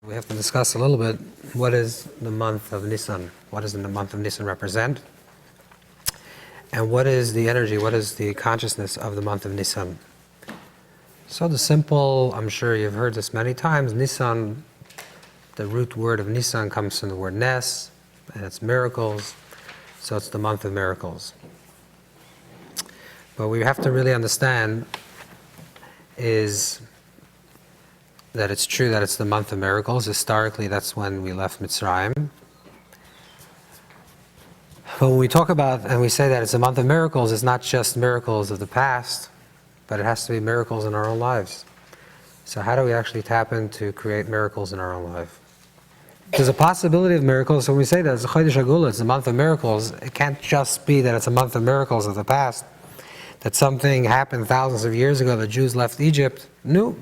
We have to discuss a little bit what is the month of Nisan, what does the month of Nisan represent, and what is the energy, what is the consciousness of the month of Nisan. So the simple, I'm sure you've heard this many times, Nisan, the root word of Nisan comes from the word Nes, and it's miracles, so it's the month of miracles. But we have to really understand is that it's true that it's the month of miracles. Historically, that's when we left Mitzrayim. But when we talk about and we say that it's a month of miracles, it's not just miracles of the past, but it has to be miracles in our own lives. So how do we actually tap into create miracles in our own life? There's a possibility of miracles. So when we say that it's a Chodesh Hagula, it's a month of miracles, it can't just be that it's a month of miracles of the past, that something happened thousands of years ago, the Jews left Egypt. No.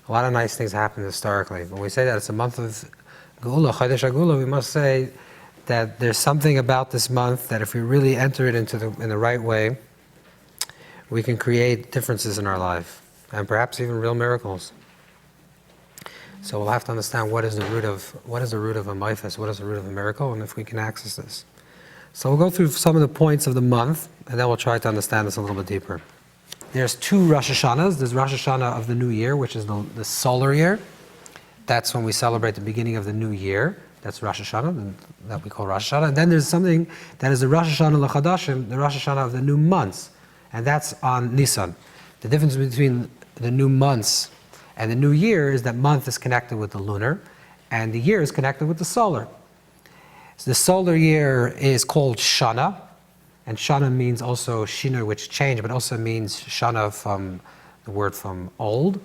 A lot of nice things happened historically. When we say that it's a month of Geula, Chodesh Hagula, we must say that there's something about this month that if we really enter it in the right way, we can create differences in our life, and perhaps even real miracles. So we'll have to understand what is the root of a mitzvah, what is the root of a miracle, and if we can access this. So we'll go through some of the points of the month, and then we'll try to understand this a little bit deeper. There's two Rosh Hashanahs. There's Rosh Hashanah of the new year, which is the solar year. That's when we celebrate the beginning of the new year. That's Rosh Hashanah, that we call Rosh Hashanah. And then there's something that is the Rosh Hashanah l'Chadashim, the Rosh Hashanah of the new months. And that's on Nisan. The difference between the new months and the new year is that month is connected with the lunar, and the year is connected with the solar. So the solar year is called Shana, and Shana means also Shina, which change, but also means Shana from the word from old,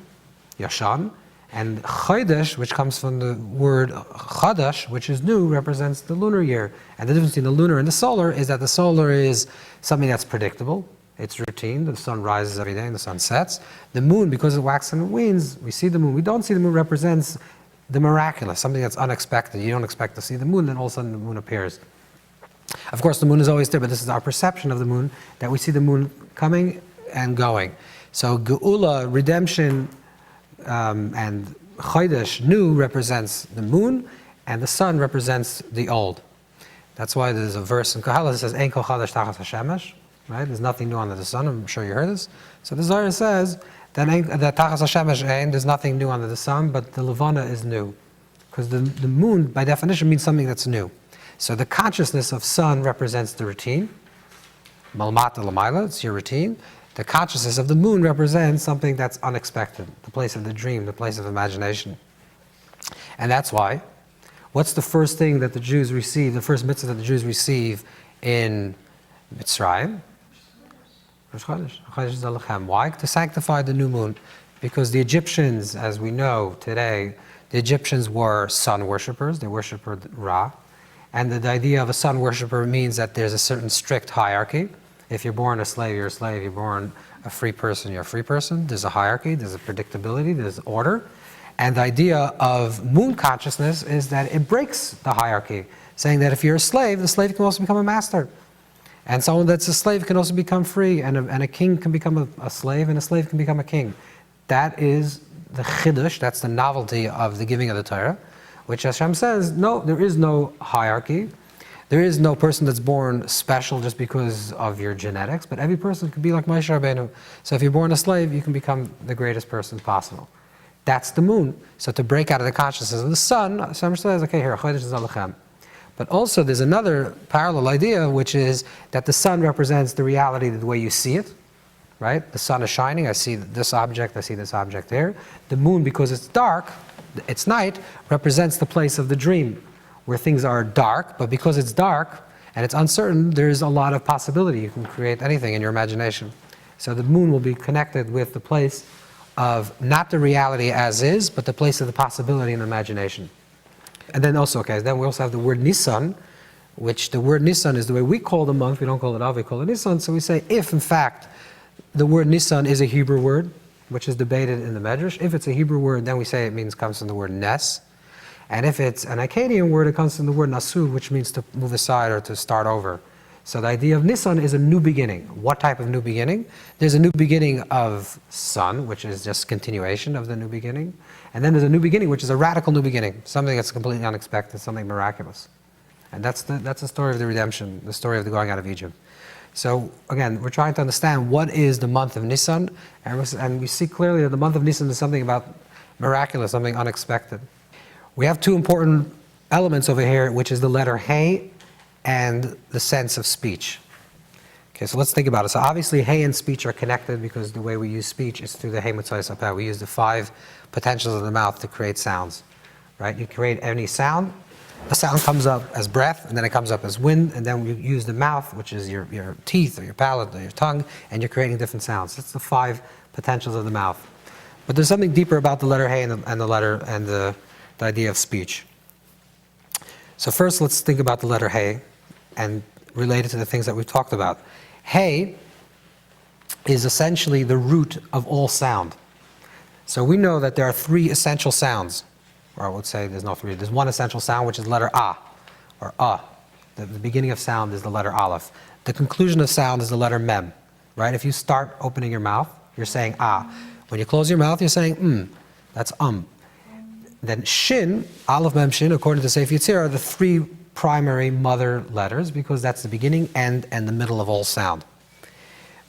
Yashan, and Chodesh, which comes from the word Chadash, which is new, represents the lunar year. And the difference between the lunar and the solar is that the solar is something that's predictable. It's routine. The sun rises every day and the sun sets. The moon, because it waxes and wanes, we see the moon. We don't see the moon, represents the miraculous, something that's unexpected. You don't expect to see the moon, and all of a sudden the moon appears. Of course, the moon is always there, but this is our perception of the moon, that we see the moon coming and going. So Geula, redemption, and Chodesh, new, represents the moon, and the sun represents the old. That's why there's a verse in Kohelet that says, Ein kol chadash tachas hashemesh, right? There's nothing new under the sun. I'm sure you heard this. So the Zohar says that tachas hashemesh ein, there's nothing new under the sun, but the levana is new. Because the moon, by definition, means something that's new. So the consciousness of sun represents the routine. Malmata l'mayla, it's your routine. The consciousness of the moon represents something that's unexpected, the place of the dream, the place of imagination. And that's why, what's the first thing that the Jews receive, the first mitzvah that the Jews receive in Mitzrayim? Rosh Hashanah. Why? To sanctify the new moon. Because the Egyptians, as we know today, the Egyptians were sun worshippers. They worshipped Ra. And the idea of a sun worshipper means that there's a certain strict hierarchy. If you're born a slave, you're a slave. You're born a free person, you're a free person. There's a hierarchy, there's a predictability, there's order. And the idea of moon consciousness is that it breaks the hierarchy, saying that if you're a slave, the slave can also become a master. And someone that's a slave can also become free, and a king can become a slave, and a slave can become a king. That is the chiddush, that's the novelty of the giving of the Torah, which Hashem says, no, there is no hierarchy. There is no person that's born special just because of your genetics, but every person could be like Moshe Rabbeinu. So if you're born a slave, you can become the greatest person possible. That's the moon. So to break out of the consciousness of the sun, Hashem says, okay, here, Chodesh is Alachem. But also there's another parallel idea, which is that the sun represents the reality the way you see it, right? The sun is shining, I see this object, I see this object there. The moon, because it's dark, it's night, represents the place of the dream, where things are dark, but because it's dark and it's uncertain, there's a lot of possibility. You can create anything in your imagination. So the moon will be connected with the place of not the reality as is, but the place of the possibility and imagination. And then also, then we also have the word Nisan, which the word Nisan is the way we call the month. We don't call it Av, we call it Nisan. So we say, if in fact the word Nisan is a Hebrew word, which is debated in the Medrash, if it's a Hebrew word, then we say it comes from the word Nes. And if it's an Akkadian word, it comes from the word Nasu, which means to move aside or to start over. So the idea of Nisan is a new beginning. What type of new beginning? There's a new beginning of sun, which is just continuation of the new beginning. And then there's a new beginning, which is a radical new beginning, something that's completely unexpected, something miraculous. And that's the story of the redemption, the story of the going out of Egypt. So again, we're trying to understand what is the month of Nisan, and we see clearly that the month of Nisan is something about miraculous, something unexpected. We have two important elements over here, which is the letter Hey and the sense of speech. Okay, so let's think about it. So obviously Hey and speech are connected because the way we use speech is through the Hey Mitzvah Sapeh. We use the 5 potentials of the mouth to create sounds, right? You create any sound, a sound comes up as breath, and then it comes up as wind, and then you use the mouth, which is your teeth or your palate or your tongue, and you're creating different sounds. That's the 5 potentials of the mouth. But there's something deeper about the letter Hey and the idea of speech. So first, let's think about the letter Hey and relate it to the things that we've talked about. Hey is essentially the root of all sound. So we know that there are 3 essential sounds. Or I would say there's no 3. There's one essential sound, which is the letter A, or A. The beginning of sound is the letter Aleph. The conclusion of sound is the letter Mem, right? If you start opening your mouth, you're saying A. When you close your mouth, you're saying That's Then Shin, Aleph, Mem, Shin, according to Sefer Yetzirah, are the 3 primary mother letters because that's the beginning, end, and the middle of all sound.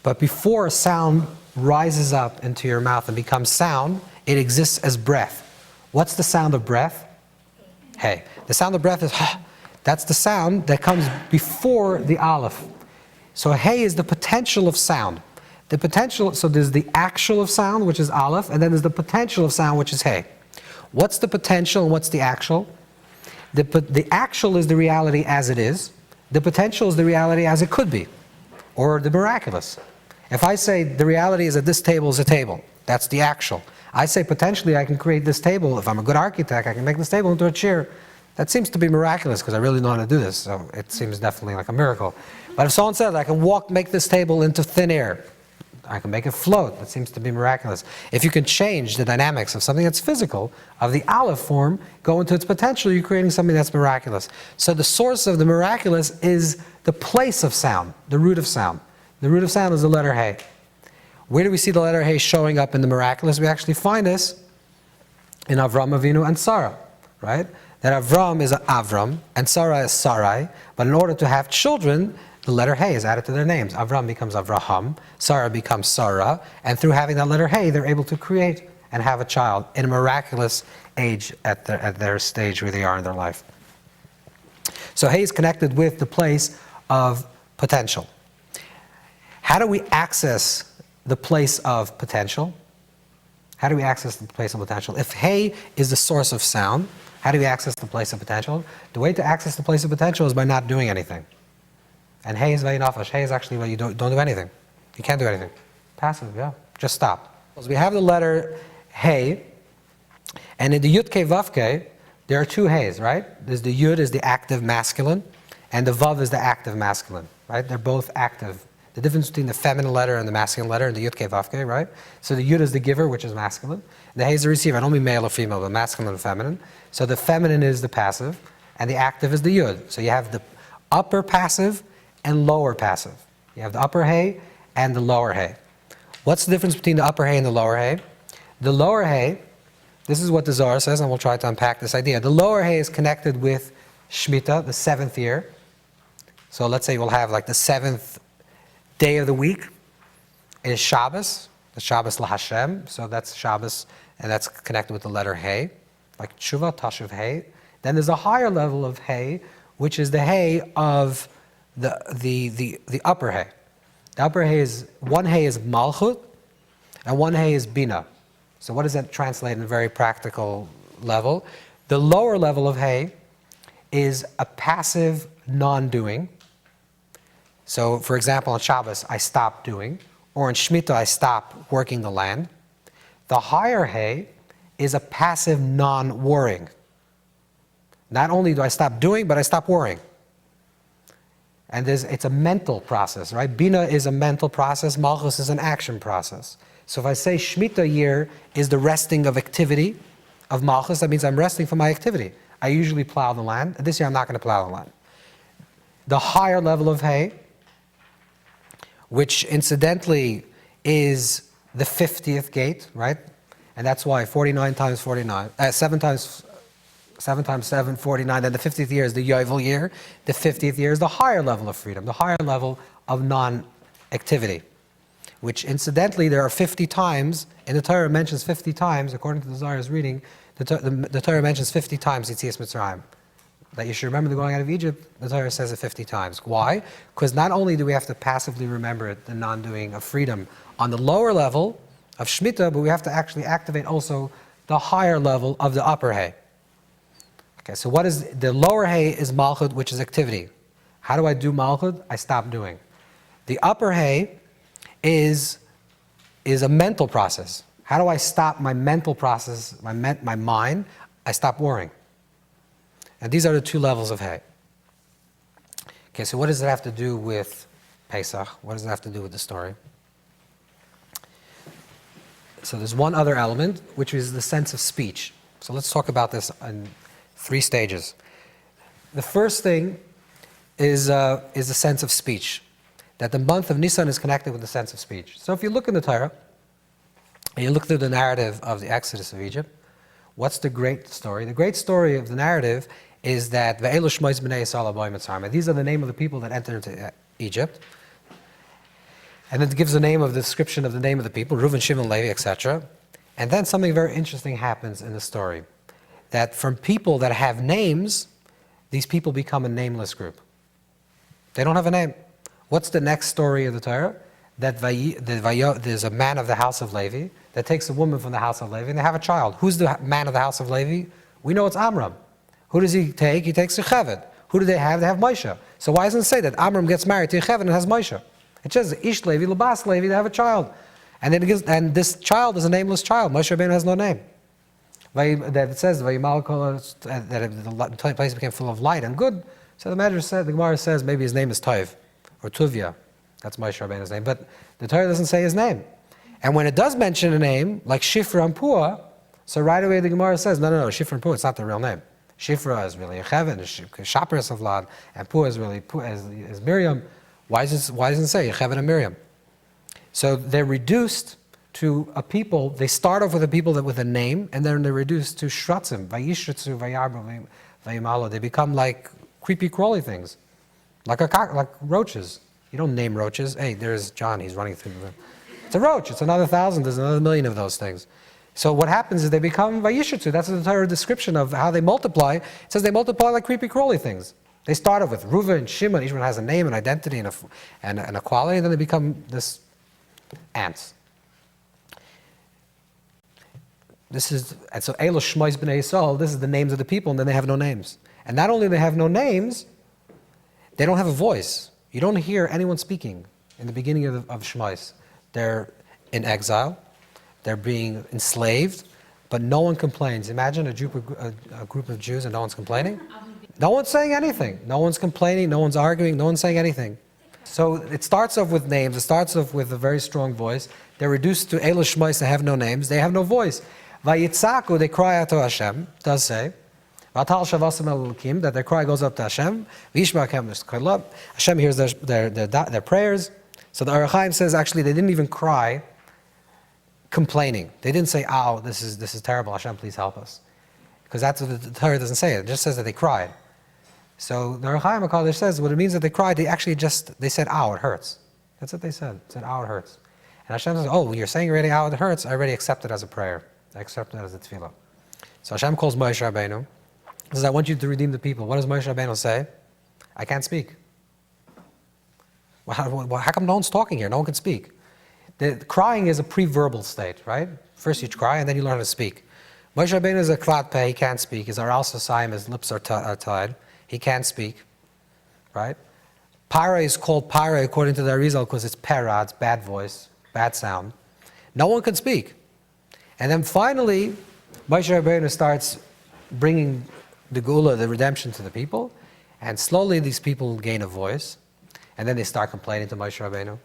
But before a sound rises up into your mouth and becomes sound, it exists as breath. What's the sound of breath? Hey. The sound of breath is ha. That's the sound that comes before the Aleph. So Hey is the potential of sound. The potential, so there's the actual of sound, which is Aleph, and then there's the potential of sound, which is Hey. What's the potential and what's the actual? The actual is the reality as it is. The potential is the reality as it could be, or the miraculous. If I say the reality is that this table is a table, that's the actual. I say potentially I can create this table. If I'm a good architect, I can make this table into a chair. That seems to be miraculous because I really know how to do this, so it seems definitely like a miracle. But if someone says I can make this table into thin air, I can make it float, that seems to be miraculous. If you can change the dynamics of something that's physical, of the Aleph form, go into its potential, you're creating something that's miraculous. So the source of the miraculous is the place of sound, the root of sound. The root of sound is the letter Hey. Where do we see the letter Hey showing up in the miraculous? We actually find this in Avram Avinu and Sarah, right? That Avram is Avram and Sarah is Sarai, but in order to have children, the letter Hey is added to their names. Avram becomes Avraham, Sarah becomes Sarah, and through having that letter Hey, they're able to create and have a child in a miraculous age at their stage where they are in their life. So Hey is connected with the place of potential. How do we access the place of potential? How do we access the place of potential? If Hey is the source of sound, how do we access the place of potential? The way to access the place of potential is by not doing anything. And Hey is very nafash. Hey is actually where you don't do anything. You can't do anything. Passive, yeah. Just stop. So we have the letter Hey, and in the Yud Kei Vav Kei, there are 2 Heys, right? There's the Yud is the active masculine, and the Vav is the active masculine, right? They're both active. The difference between the feminine letter and the masculine letter in the Yud Kei Vav Kei, right? So the Yud is the giver, which is masculine. The Hey is the receiver. I don't mean male or female, but masculine and feminine. So the feminine is the passive, and the active is the Yud. So you have the upper passive and lower passive. You have the upper Hey and the lower Hey. What's the difference between the upper Hey and the lower Hey? The lower Hey, this is what the Zohar says, and we'll try to unpack this idea. The lower Hey is connected with Shemitah, the 7th year. So let's say we'll have like the 7th day of the week is Shabbos, the Shabbos LaHashem. So that's Shabbos, and that's connected with the letter Hey, like Tshuva, Tashuv Hey. Then there's a higher level of Hey, which is the Hey of the upper Hey. The upper Hey is, one Hey is Malchut, and one Hey is Bina. So what does that translate in a very practical level? The lower level of Hey is a passive non-doing. So for example, on Shabbos, I stop doing, or in Shemitah, I stop working the land. The higher Hey is a passive non-worrying. Not only do I stop doing, but I stop worrying. And it's a mental process, right? Bina is a mental process, Malchus is an action process. So if I say Shemitah year is the resting of activity of Malchus, that means I'm resting from my activity. I usually plow the land. This year I'm not going to plow the land. The higher level of Hey which incidentally is the 50th gate, right? And that's why 49 times 49, 7 times 7, 49, then the 50th year is the Yovel year. The 50th year is the higher level of freedom, the higher level of non-activity, which incidentally there are 50 times, and the Torah mentions 50 times, according to the Zohar's reading, the Torah mentions 50 times Yetzias Mitzrayim. That you should remember the going out of Egypt, the Torah says it 50 times. Why? Because not only do we have to passively remember the non-doing of freedom on the lower level of Shemitah, but we have to actually activate also the higher level of the upper hay. Okay, so what is the lower hay is Malchut, which is activity. How do I do Malchut? I stop doing. The upper hay is a mental process. How do I stop my mental process, my mind? I stop worrying. And these are the two levels of hay. Okay, so what does it have to do with Pesach? What does it have to do with the story? So there's one other element, which is the sense of speech. So let's talk about this in 3 stages. The first thing is the sense of speech, that the month of Nisan is connected with the sense of speech. So if you look in the Torah, and you look through the narrative of the Exodus of Egypt, what's the great story? The great story of the narrative is that Ve'elu Shmois B'nei Yisrael Aboy Mitzrayim. These are the name of the people that entered into Egypt. And then it gives the name of the description of the name of the people, Reuven, Shimon, Levi, etc. And then something very interesting happens in the story. That from people that have names, these people become a nameless group. They don't have a name. What's the next story of the Torah? That there's a man of the house of Levi that takes a woman from the house of Levi and they have a child. Who's the man of the house of Levi? We know it's Amram. Who does he take? He takes Yocheved. Who do they have? They have Moshe. So why doesn't it say that Amram gets married to Yocheved and has Moshe? It says Ish Levi, Labas Levi, they have a child. And then and this child is a nameless child. Moshe Rabbeinu has no name. That it says that the place became full of light and good. So the Gemara says maybe his name is Tov or Tuvia. That's Moshe Rabbeinu's name. But the Torah doesn't say his name. And when it does mention a name, like Shifra and Pua, so right away the Gemara says, no, Shifra and Pua, it's not the real name. Shifra is really Yocheved, Shapras of Lad, and Pua is really is Miriam. Why doesn't it say Yocheved and Miriam? So they're reduced to a people. They start off with a people with a name, and then they're reduced to shratzim, vayishritzu, vayarbu, vayimalo. They become like creepy, crawly things, like roaches. You don't name roaches. Hey, there's John. He's running through them. It's a roach. It's another 1,000. There's another 1,000,000 of those things. So what happens is they become vayishritzu. That's the entire description of how they multiply. It says they multiply like creepy, crawly things. They start off with Reuven, Shimon. Each one has a name, an identity, and a quality, and then they become this ants. And so Elo Shmois B'nei Yisrael, this is the names of the people, and then they have no names. And not only do they have no names, they don't have a voice. You don't hear anyone speaking in the beginning of Shmois. They're in exile, they're being enslaved, but no one complains. Imagine a group of Jews and no one's complaining. No one's saying anything. No one's complaining, no one's arguing, no one's saying anything. So it starts off with names, it starts off with a very strong voice. They're reduced to Elo Shmois, they have no names, they have no voice. Vayitzaku, they cry out to Hashem, it does say. Vatal Shavasam Elokim, that their cry goes up to Hashem. Hashem hears their prayers. So the Orach Chaim says actually they didn't even cry complaining. They didn't say, "Ow, this is terrible. Hashem, please help us," because that's what the Torah doesn't say. It just says that they cried. So the Orach Chaim HaKadosh says what it means that they cried. They said, "Ow, it hurts." That's what they said. They said, "Ow, it hurts." And Hashem says, "Oh, you're saying already, ow, it hurts. I already accept it as a prayer. I accept it as a tefillah." So Hashem calls Moshe Rabbeinu. He says, "I want you to redeem the people." What does Moshe Rabbeinu say? "I can't speak." Well, how come no one's talking here? No one can speak. The crying is a pre-verbal state, right? First you cry and then you learn to speak. Moshe Rabbeinu is a klat peh, he can't speak. His aral sosayim, his lips are tied. He can't speak, right? Pare is called Pare according to the Arizal because it's pera, it's bad voice, bad sound. No one can speak. And then finally, Moshe Rabbeinu starts bringing the Gula, the redemption to the people, and slowly these people gain a voice, and then they start complaining to Moshe Rabbeinu.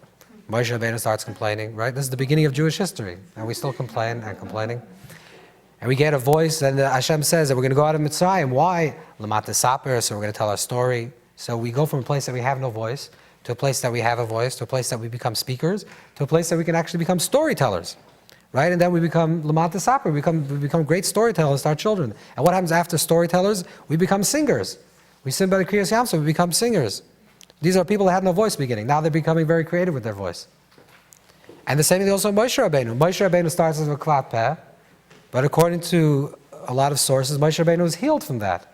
Moshe Rabbeinu starts complaining, right? This is the beginning of Jewish history, and we still complain and complaining. And we get a voice, and Hashem says that we're going to go out of Mitzrayim. Why? Lamata Saper, so we're going to tell our story. So we go from a place that we have no voice to a place that we have a voice, to a place that we become speakers, to a place that we can actually become storytellers, right? And then we become lamata saper, we become great storytellers to our children. And what happens after storytellers? We become singers. We sing by the Kriyas Yamsuf, we become singers. These are people that had no voice beginning. Now they're becoming very creative with their voice. And the same thing also Moshe Rabbeinu. Moshe Rabbeinu starts as a kvat peh, but according to a lot of sources, Moshe Rabbeinu was healed from that.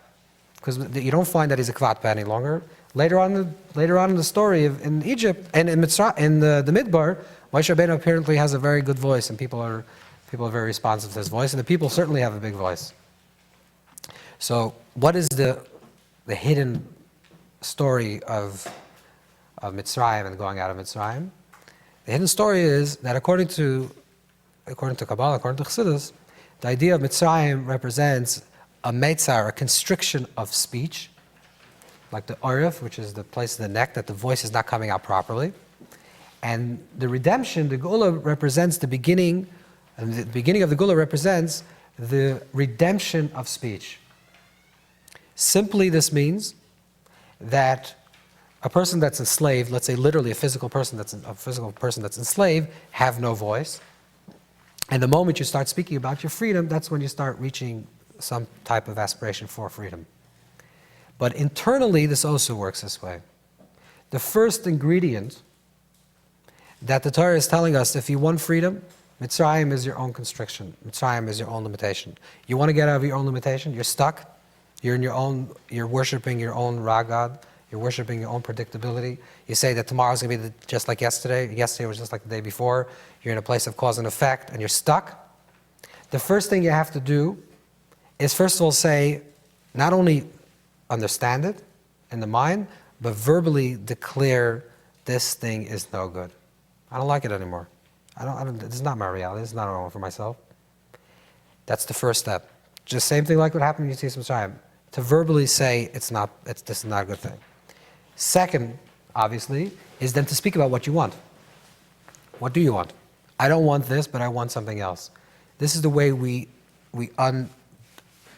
Because you don't find that he's a kvat peh any longer. Later on in the story in Egypt and in Mitzrayim, in the Midbar, Moshe Rabbeinu apparently has a very good voice, and people are very responsive to his voice, and the people certainly have a big voice. So, what is the hidden story of Mitzrayim and going out of Mitzrayim? The hidden story is that according to Kabbalah, according to Chassidus, the idea of Mitzrayim represents a meitzar, a constriction of speech, like the orif, which is the place of the neck, that the voice is not coming out properly. And the redemption, the Geula, represents the beginning, and the beginning of the Geula represents the redemption of speech. Simply, this means that a person that's enslaved, let's say literally a physical person that's enslaved, have no voice. And the moment you start speaking about your freedom, that's when you start reaching some type of aspiration for freedom. But internally, this also works this way. The first ingredient that the Torah is telling us, if you want freedom, Mitzrayim is your own constriction. Mitzrayim is your own limitation. You want to get out of your own limitation? You're stuck. You're worshiping your own ragad. You're worshiping your own predictability. You say that tomorrow's going to be just like yesterday. Yesterday was just like the day before. You're in a place of cause and effect, and you're stuck. The first thing you have to do is, first of all, say, not only understand it in the mind, but verbally declare, this thing is no good. I don't like it anymore. This is not my reality. This is not what I want for myself. That's the first step. Just same thing like what happened in Yetzias Mitzrayim. To verbally say, this is not a good thing. Second, obviously, is then to speak about what you want. What do you want? I don't want this, but I want something else. This is the way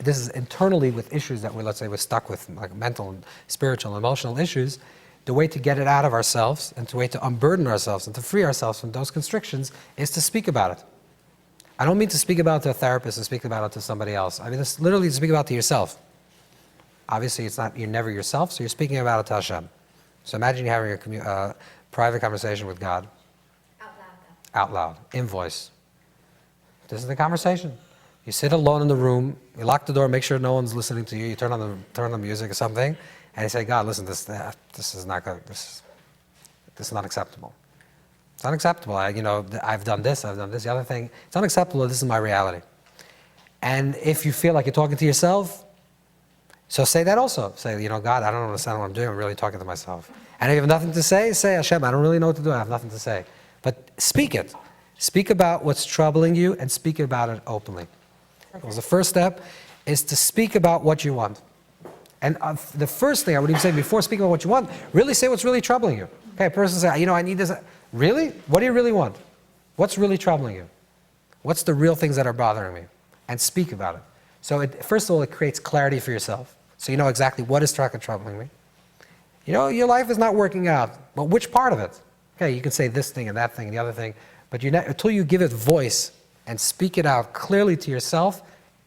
this is internally with issues that we're stuck with, like mental, and spiritual, emotional issues. The way to get it out of ourselves and the way to unburden ourselves and to free ourselves from those constrictions is to speak about it. I don't mean to speak about it to a therapist and speak about it to somebody else. I mean, it's literally to speak about it to yourself. Obviously, you're never yourself, so you're speaking about it to Hashem. So imagine you're having a private conversation with God. Out loud, in voice. This is the conversation. You sit alone in the room, you lock the door, make sure no one's listening to you, you turn on the music or something, and you say, God, listen, this is not good. This is not acceptable. It's unacceptable. I've done this, the other thing. It's unacceptable. This is my reality. And if you feel like you're talking to yourself, so say that also. Say, God, I don't understand what I'm doing. I'm really talking to myself. And if you have nothing to say Hashem, I don't really know what to do. I have nothing to say. But speak it. Speak about what's troubling you and speak about it openly. The first step is to speak about what you want. And the first thing I would even say before speaking about what you want, really say what's really troubling you. Okay, a person says, I need this. Really? What do you really want? What's really troubling you? What's the real things that are bothering me? And speak about it. So first of all, it creates clarity for yourself. So you know exactly what is troubling me. Your life is not working out, but which part of it? Okay, you can say this thing and that thing and the other thing, but until you give it voice and speak it out clearly to yourself,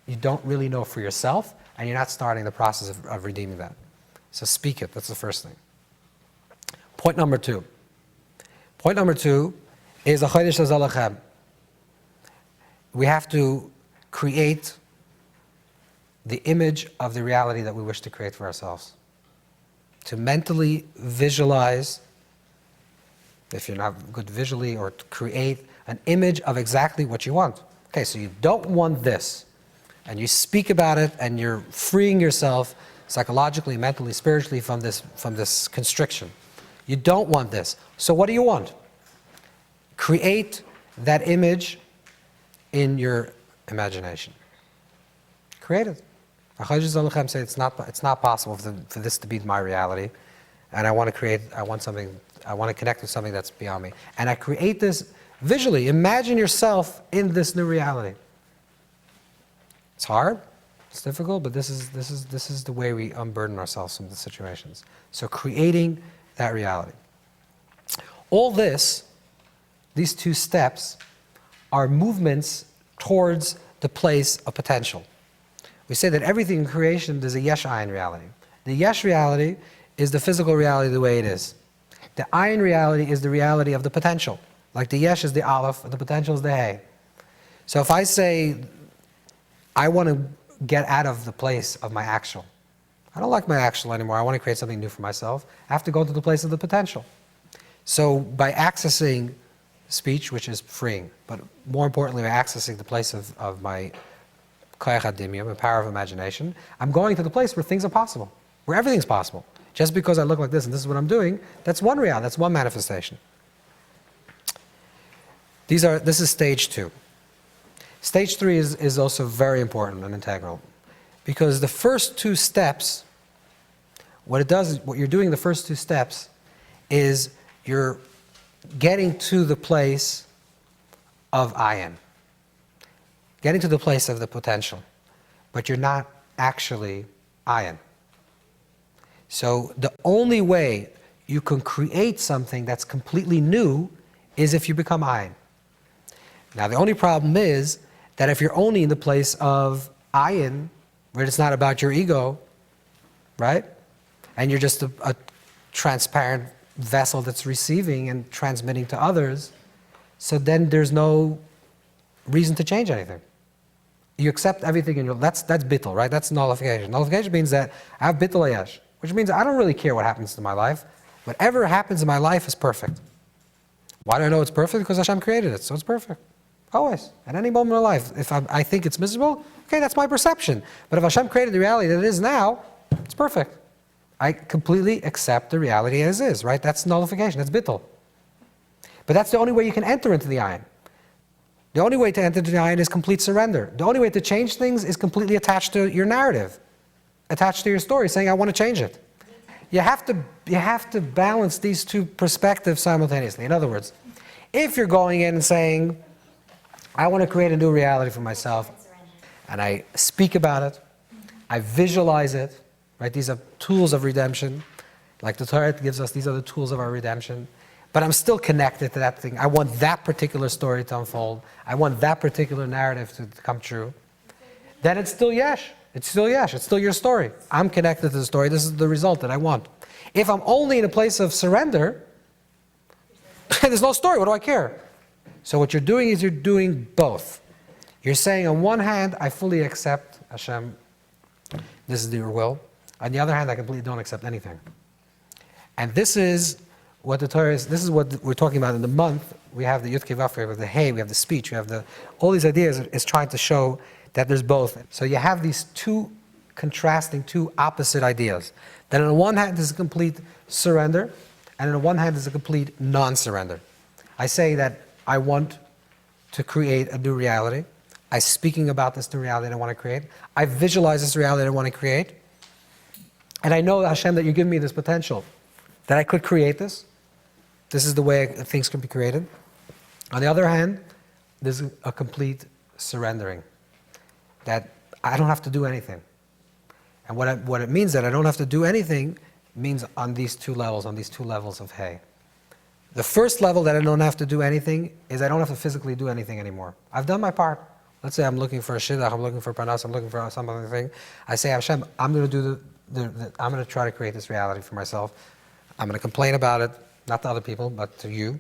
you don't really know for yourself, and you're not starting the process of redeeming that. So speak it. That's the first thing. Point number two. Point number two is a chodesh hazalachem. We have to create the image of the reality that we wish to create for ourselves. To mentally visualize, if you're not good visually, or to create an image of exactly what you want. Okay, so you don't want this, and you speak about it, and you're freeing yourself psychologically, mentally, spiritually from this constriction. You don't want this. So what do you want? Create that image in your imagination. Create it. Achayim say it's not possible for this to be my reality, and I want to connect with something that's beyond me. And I create this visually. Imagine yourself in this new reality. It's hard, it's difficult, but this is the way we unburden ourselves from the situations. So creating that reality. All this, these two steps, are movements towards the place of potential. We say that everything in creation is a yesh ayin reality. The yesh reality is the physical reality the way it is. The ayin reality is the reality of the potential. Like the yesh is the aleph, the potential is the hey. So if I say, I want to get out of the place of my actual. I don't like my actual anymore. I want to create something new for myself. I have to go to the place of the potential. So by accessing speech, which is freeing, but more importantly, by accessing the place of my koyach hadimya, my power of imagination, I'm going to the place where things are possible, where everything's possible. Just because I look like this and this is what I'm doing, that's one reality, that's one manifestation. This is stage 2. Stage 3 is also very important and integral, because the first 2 steps, what you're doing the first 2 steps is you're getting to the place of ayin, getting to the place of the potential, but you're not actually ayin. So the only way you can create something that's completely new is if you become ayin. Now the only problem is that if you're only in the place of ayin, where it's not about your ego, right? And you're just a transparent vessel that's receiving and transmitting to others, so then there's no reason to change anything. You accept everything in your, that's bittul, right? That's nullification. Nullification means that I have bittul ayesh, which means I don't really care what happens to my life. Whatever happens in my life is perfect. Why do I know it's perfect? Because Hashem created it, so it's perfect. Always, at any moment of life. If I think it's miserable, okay, that's my perception. But if Hashem created the reality that it is now, it's perfect. I completely accept the reality as is, right? That's nullification, that's bittul. But that's the only way you can enter into the ayin. The only way to enter into the ayin is complete surrender. The only way to change things is completely attached to your narrative, attached to your story, saying, I want to change it. You have to balance these 2 perspectives simultaneously. In other words, if you're going in and saying, I want to create a new reality for myself, and I speak about it, I visualize it, right? These are tools of redemption. Like the Torah gives us, these are the tools of our redemption. But I'm still connected to that thing. I want that particular story to unfold. I want that particular narrative to come true. Then it's still yesh. It's still yesh. It's still your story. I'm connected to the story. This is the result that I want. If I'm only in a place of surrender, there's no story. What do I care? So what you're doing is you're doing both. You're saying on one hand, I fully accept Hashem, this is your will. On the other hand, I completely don't accept anything. And this is what the Torah is, this is what we're talking about in the month. We have the Yud Kei Vav, we have the Hey, we have the speech, we have all these ideas is trying to show that there's both. So you have these 2 contrasting, 2 opposite ideas. That on the one hand is a complete surrender, and on the one hand is a complete non-surrender. I say that I want to create a new reality. I'm speaking about this new reality that I want to create. I visualize this reality that I want to create. And I know, Hashem, that you give me this potential, that I could create this. This is the way things can be created. On the other hand, there's a complete surrendering, that I don't have to do anything. And what it means that I don't have to do anything means on these 2 levels, of hey. The first level that I don't have to do anything is I don't have to physically do anything anymore. I've done my part. Let's say I'm looking for a shidduch, I'm looking for panas, I'm looking for some other thing. I say, Hashem, I'm going to do I'm going to try to create this reality for myself. I'm going to complain about it, not to other people, but to you.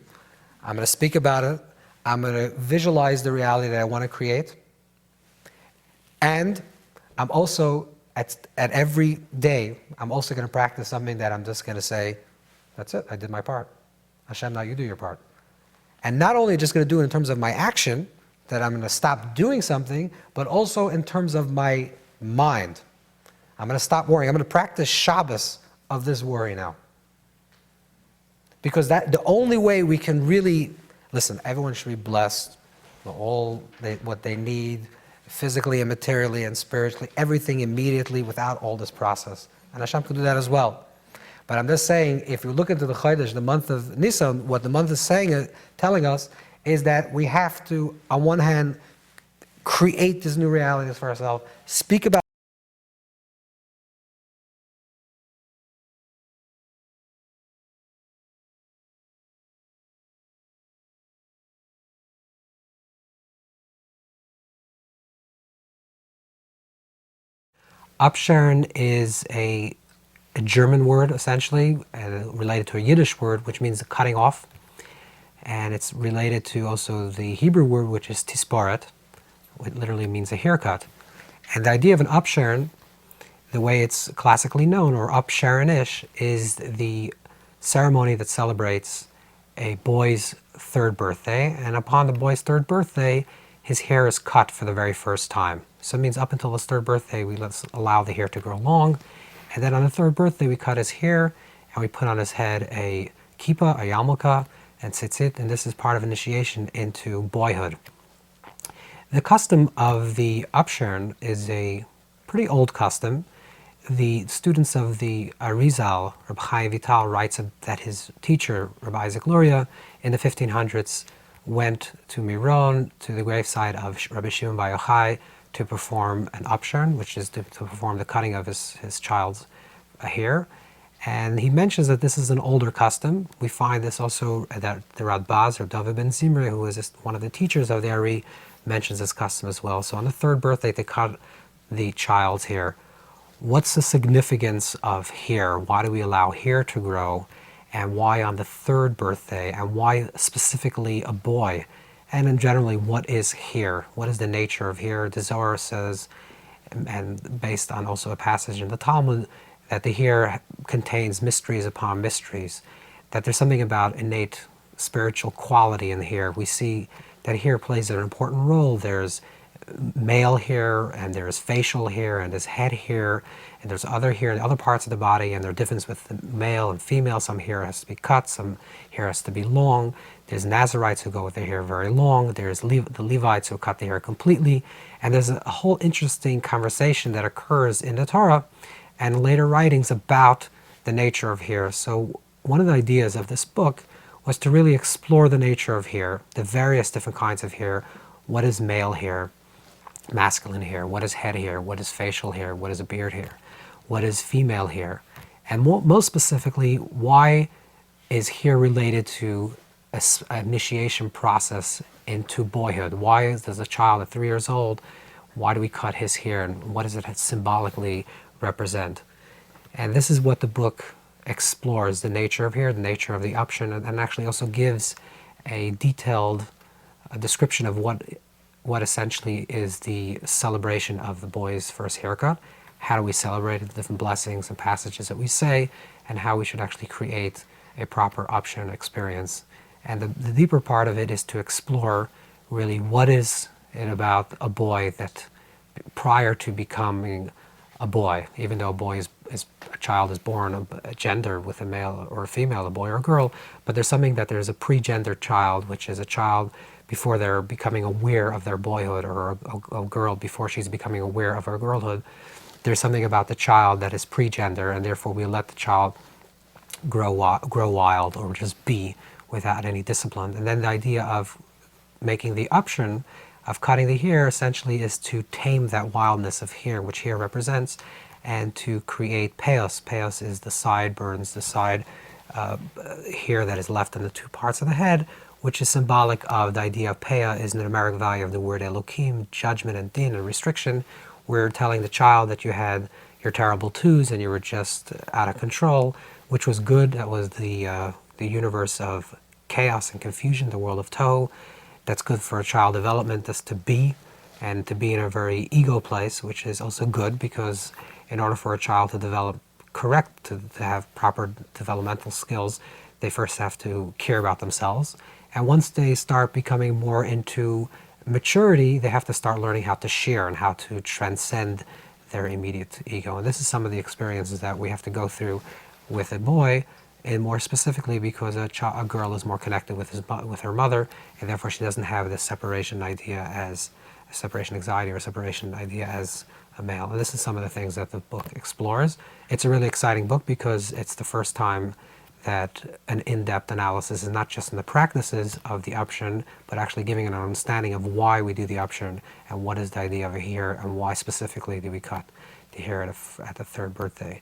I'm going to speak about it. I'm going to visualize the reality that I want to create. And I'm also, at every day, I'm also going to practice something that I'm just going to say, that's it, I did my part. Hashem, now you do your part. And not only just going to do it in terms of my action, that I'm going to stop doing something, but also in terms of my mind. I'm going to stop worrying. I'm going to practice Shabbos of this worry now. Because the only way we can really, listen, everyone should be blessed, what they need, physically and materially and spiritually, everything immediately without all this process. And Hashem can do that as well. But I'm just saying, if you look into the Chodesh, the month of Nisan, what the month is saying, telling us, is that we have to, on one hand, create this new reality for ourselves, speak about Abscheren is a German word, essentially, related to a Yiddish word, which means cutting off. And it's related to also the Hebrew word, which is tisparet, which literally means a haircut. And the idea of an Abscheren, the way it's classically known, or Abscherenish, is the ceremony that celebrates a boy's third birthday. And upon the boy's third birthday, his hair is cut for the very first time. So it means up until his third birthday, we let's allow the hair to grow long. And then on the third birthday, we cut his hair and we put on his head a kippah, a yarmulke, and tzitzit. And this is part of initiation into boyhood. The custom of the Abscheren is a pretty old custom. The students of the Arizal, Rabbi Chaim Vital, writes that his teacher, Rabbi Isaac Luria, in the 1500s went to Miron, to the gravesite of Rabbi Shimon Bar Yochai, to perform an Abscheren, which is to perform the cutting of his child's hair. And he mentions that this is an older custom. We find this also that the Radbaz, or David ben Zimri, who is one of the teachers of the Ari, mentions this custom as well. So on the third birthday, they cut the child's hair. What's the significance of hair? Why do we allow hair to grow? And why on the third birthday? And why specifically a boy? And in generally, what is hair? What is the nature of hair? The Zohar says, and based on also a passage in the Talmud, that the hair contains mysteries upon mysteries, that there's something about innate spiritual quality in the hair. We see that hair plays an important role. There's male hair, and there's facial hair, and there's head hair, and there's other hair in other parts of the body, and there are differences with the male and female. Some hair has to be cut, some hair has to be long. There's Nazarites who go with their hair very long. There's the Levites who cut their hair completely. And there's a whole interesting conversation that occurs in the Torah and later writings about the nature of hair. So one of the ideas of this book was to really explore the nature of hair, the various different kinds of hair. What is male hair, masculine hair? What is head hair? What is facial hair? What is a beard hair? What is female hair? And most specifically, why is hair related to an initiation process into boyhood? Why does a child at 3 years old, why do we cut his hair, and what does it symbolically represent? And this is what the book explores, the nature of hair, the nature of the Abscheren, and actually also gives a detailed description of what essentially is the celebration of the boy's first haircut. How do we celebrate it, the different blessings and passages that we say, and how we should actually create a proper Abscheren experience. And the deeper part of it is to explore really what is it about a boy that prior to becoming a boy, even though a child is born a gender with a male or a female, a boy or a girl, but there's a pre-gendered child, which is a child before they're becoming aware of their boyhood, or a girl before she's becoming aware of her girlhood. There's something about the child that is pre-gender, and therefore we let the child grow wild, or just be, without any discipline. And then the idea of making the Abscheren, of cutting the hair, essentially is to tame that wildness of hair, which hair represents, and to create payos. Payos is the sideburns, the side hair that is left on the two parts of the head, which is symbolic of the idea of peah is the numeric value of the word Elokim, judgment and din and restriction. We're telling the child that you had your terrible twos and you were just out of control, which was good. That was the universe of chaos and confusion, the world of Tohu. That's good for a child development, that's to be, and to be in a very ego place, which is also good, because in order for a child to develop correct, to have proper developmental skills, they first have to care about themselves. And once they start becoming more into maturity, they have to start learning how to share and how to transcend their immediate ego. And this is some of the experiences that we have to go through with a boy, and more specifically because a girl is more connected with her mother, and therefore she doesn't have this separation idea as a separation anxiety or separation idea as a male. And this is some of the things that the book explores. It's a really exciting book because it's the first time that an in-depth analysis is not just in the practices of the Abscheren, but actually giving an understanding of why we do the Abscheren and what is the idea of a hair and why specifically do we cut the hair at the third birthday.